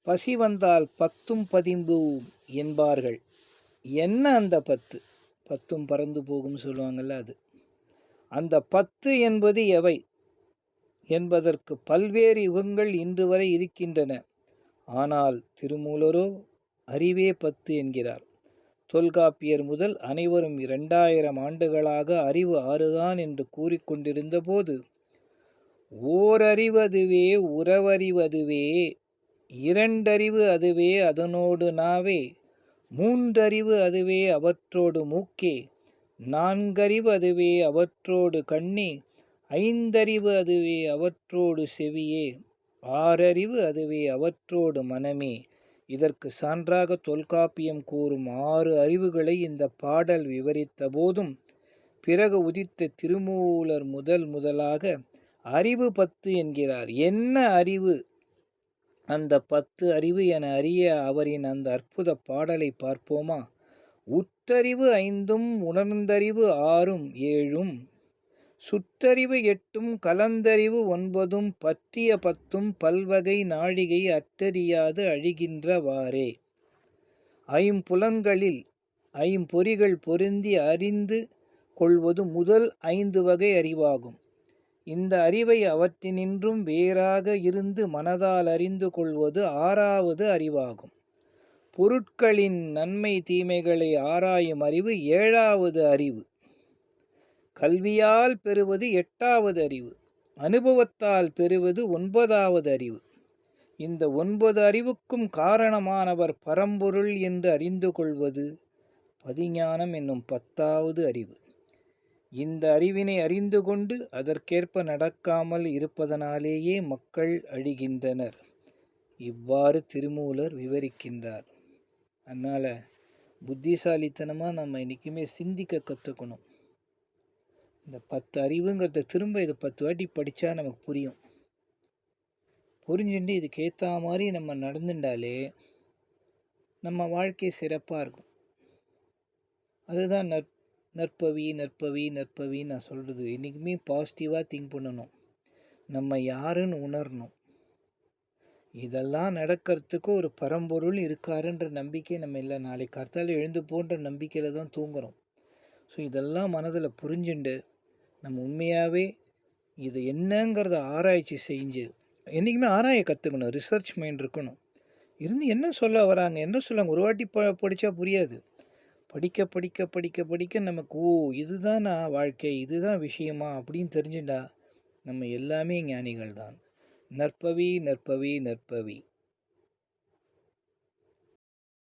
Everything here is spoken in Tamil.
பசி வந்தால் பத்தும் பதிம்பும் என்பார்கள். என்ன அந்த 10? பத்தும் பறந்து போகும் சொல்லுவாங்கல்ல அது. அந்த 10 என்பது எவை என்பதற்கு பல்வேறு யுகங்கள் இன்று வரை இருக்கின்றன. ஆனால் திருமூலரோ அறிவே 10 என்கிறார். தொல்காப்பியர் முதல் அனைவரும் 2000 ஆண்டுகளாக அறிவு 6 தான் என்று கூறிக்கொண்டிருந்த போது, ஓரறிவு அதுவே உறவறிவதுவே, இரண்டறிவு அதுவே அதனோடு நாவே, மூன்றறிவு அதுவே அவற்றோடு மூக்கே, நான்கறிவு அதுவே அவற்றோடு கண்ணே, ஐந்தறிவு அதுவே அவற்றோடு செவியே, ஆறறிவு அதுவே அவற்றோடு மனமே. இதற்கு சான்றாக தொல்காப்பியம் கூறும் 6 அறிவுகளை இந்த பாடல் விவரித்த போதும், பிறகு உதித்த திருமூலர் முதலாக அறிவு 10 என்கிறார். என்ன அறிவு அந்த 10 அறிவு என அறிய அவரின் அந்த அற்புத பாடலை பார்ப்போமா? உற்றறிவு 5ம் உணர்ந்தறிவு 6ம் 7ம், சுற்றறிவு 8ம் கலந்தறிவு 9ம், பற்றிய 10ம் பல்வகை நாழிகை அற்றறியாது அழிகின்றவாறே. ஐம்புலன்களில் ஐம்பொறிகள் பொருந்தி அறிந்து கொள்வது முதல் 5 வகை அறிவாகும். இந்த அறிவை அவற்றினின்றும் வேறாக இருந்து மனதால் அறிந்து கொள்வது 6வது அறிவாகும். பொருட்களின் நன்மை தீமைகளை ஆராயும் அறிவு 7வது அறிவு. கல்வியால் பெறுவது 8வது அறிவு. அனுபவத்தால் பெறுவது 9வது அறிவு. இந்த 9 அறிவுக்கும் காரணமானவர் பரம்பொருள் என்று அறிந்து கொள்வது பதிஞானம் என்னும் 10வது அறிவு. இந்த அறிவினை அறிந்து கொண்டு அதற்கேற்ப நடக்காமல் இருப்பதனாலேயே மக்கள் அழிகின்றனர். இவ்வாறு திருமூலர் விவரிக்கின்றார். அதனால் புத்திசாலித்தனமாக நம்ம என்றைக்குமே சிந்திக்க கற்றுக்கணும். இந்த 10 அறிவுங்கிறத திரும்ப இது 10 வாட்டி படித்தா நமக்கு புரியும். புரிஞ்சுட்டு இதுக்கேற்ற மாதிரி நம்ம நடந்துட்டாலே நம்ம வாழ்க்கை சிறப்பாக இருக்கும். அதுதான் நற்பவி நற்பவி நற்பவின்னு நான் சொல்கிறது. என்றைக்குமே பாசிட்டிவாக திங்க் பண்ணணும். நம்ம யாருன்னு உணரணும். இதெல்லாம் நடக்கிறதுக்கு ஒரு பரம்பொருள் இருக்காருன்ற நம்பிக்கை நம்ம இல்லை. நாளைக்கு காத்தால எழுந்து போன்ற நம்பிக்கையில் தான் தூங்குகிறோம். ஸோ இதெல்லாம் மனதில் புரிஞ்சுண்டு நம்ம உண்மையாகவே இது என்னங்கிறத ஆராய்ச்சி செஞ்சு என்றைக்குமே ஆராய கற்றுக்கணும். ரிசர்ச் மைண்ட் இருக்கணும். இருந்து என்ன சொல்ல வராங்க, என்ன சொல்லுவாங்க, ஒரு வாட்டி படித்தா புரியாது. படிக்க படிக்க படிக்க படிக்க நமக்கு இதுதானா வாழ்க்கை, இதுதான் விஷயமா அப்படின்னு தெரிஞ்சுட்டா நம்ம எல்லாமே ஞானிகள் தான். நற்பவி நற்பவி நற்பவி.